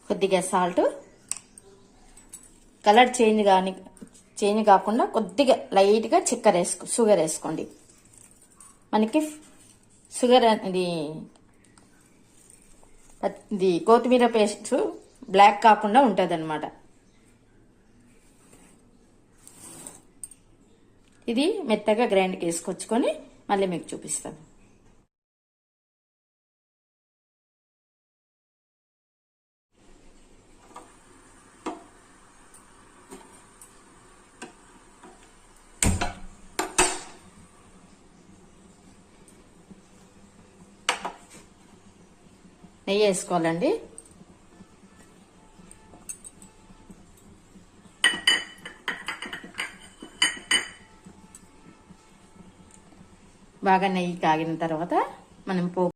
కొద్దిగా salt, colour change కాకుండా కొద్దిగా లైట్గా షుగర్ వేసుకోండి. మనకి షుగర్ ఇది కొత్తిమీర పేస్ట్ బ్లాక్ కాకుండా ఉంటుంది అనమాట. ఇది మెత్తగా గ్రైండ్కి వేసుకొచ్చుకొని మళ్ళీ మీకు చూపిస్తాను. నెయ్యి వేసుకోవాలండి. బాగా నెయ్యి కాగిన తర్వాత మనం